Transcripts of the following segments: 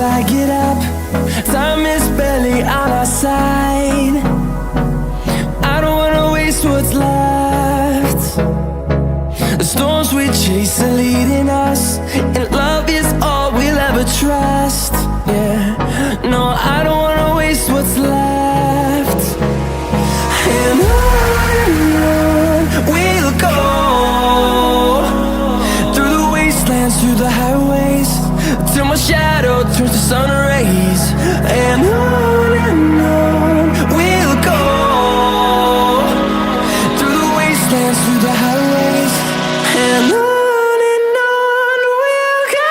till I get up. Time is barely on our side. I don't wanna waste what's left. The storms we chase are leading us, and love is all we'll ever trust. Yeah, no, I don't wanna waste what's left. And on we'll go, through the wastelands, through the highways, till my shadow turns to sun rays. And on we'll go, through the wastelands, through the highways, and on we'll go.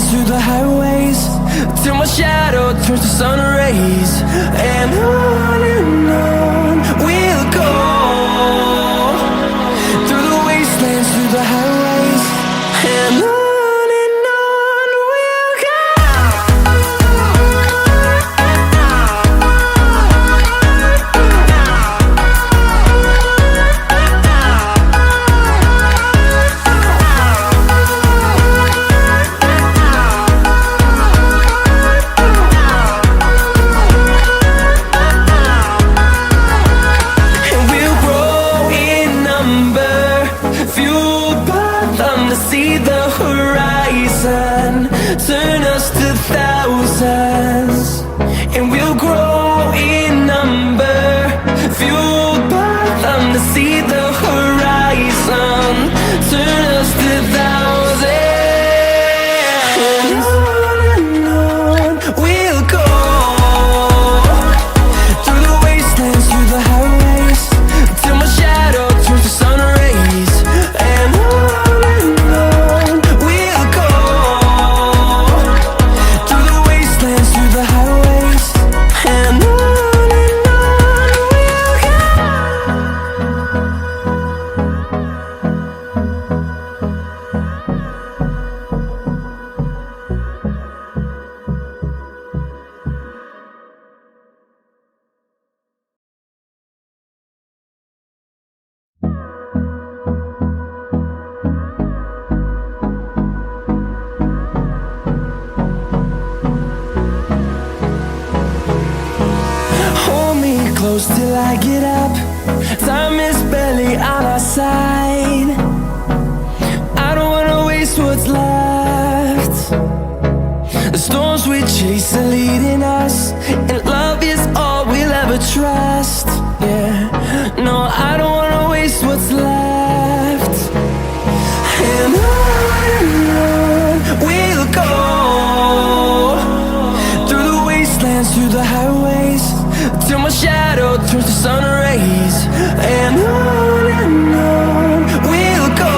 Through the highways, till my shadow turns to sun rays. And on we'll go, through the wastelands, through the highways, and on we'll go. See the horizon turn us to thousands, and we'll grow in number, fueled by them. To see the horizon turn us to thousands, and on we'll go, through the wastelands, through the highways, till my shadow turns to sun rays. And close till I get up. Time is barely on our side. I don't wanna waste what's left. The storms we chase are leading us, and love is all we'll ever trust. Yeah, no, I don't wanna waste what's left. And on we'll go, through the wastelands, through the highways, till my shadow turns to sun rays. And on we'll go,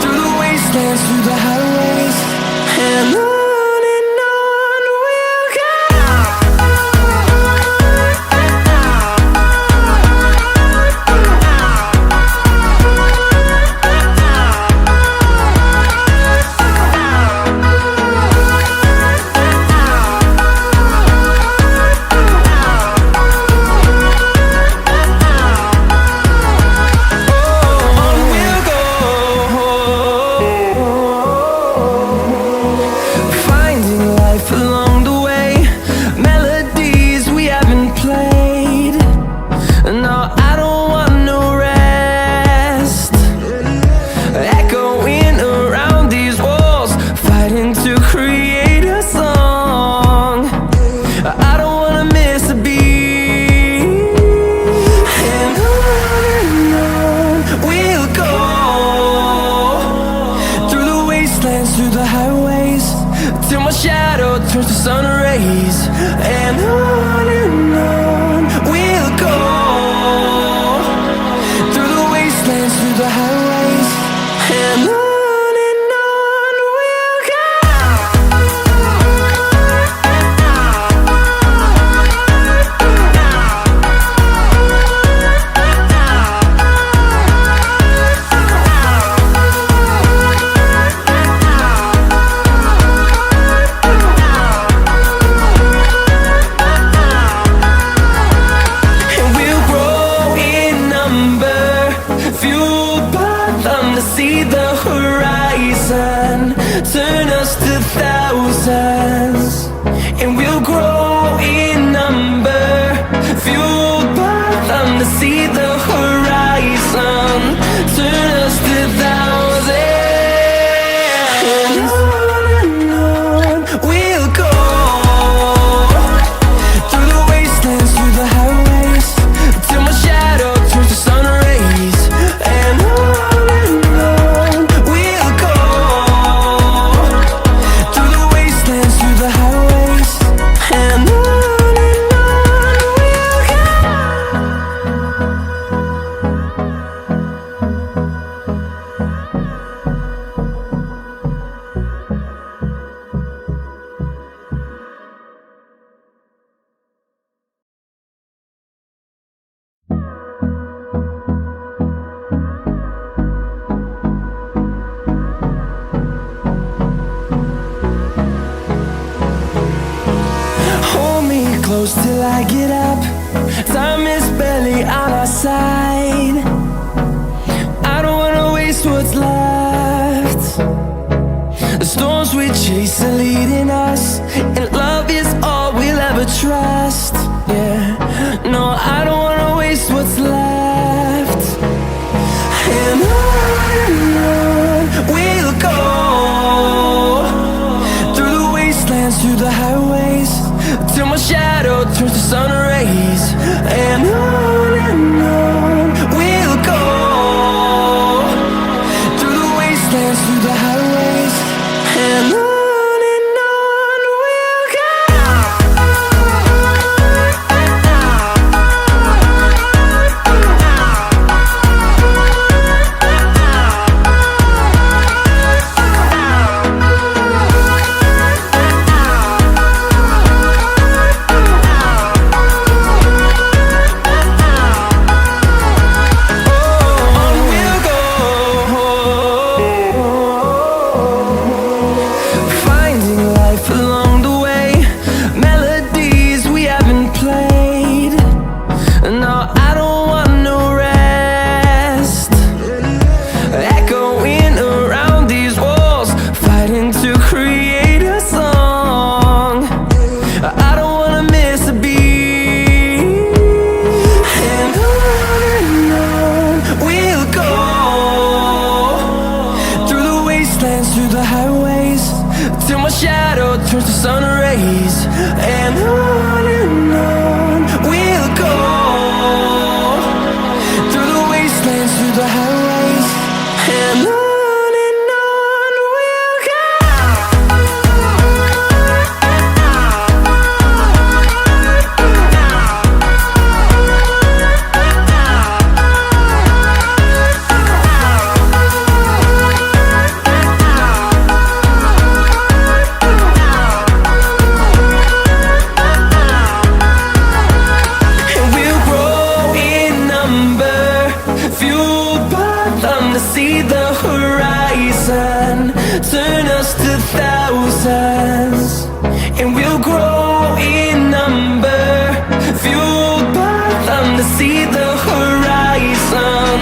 through the wastelands, through the highways, and on we'll go. see the horizon, turn us to thousands, and we'll grow in number, fueled by them to see the horizon, turn us to thousands, and on we'll go, through the wastelands, through the highways, till my shadow turns to sun rays, and on we'll go, through the wastelands, through the highways, and on we'll go. Hold me close till I get up. Time is barely on our side. I don't wanna waste what's left. The storms we chase are leading us, and love is all we'll ever trust. Yeah, no, I don't wanna waste what's left. And on we'll go, through the wastelands, through the highways, till my shadow turns to sun rays, and on we'll go, through the wastelands, through the highways, and on we'll go. Finding life along the way, melodies we haven't played. No, I don't want no rest. Echoing around these walls, fighting to create a song. I don't wanna miss a beat. And on we'll go, through the wastelands, through the highways, till my shadow turns to sun rays, and on we'll go, through the wastelands, through the highways, and on we'll go. And we'll grow in number, fueled by them to see the horizon, turn us to thousands, and we'll grow in number, fueled by them to see the horizon,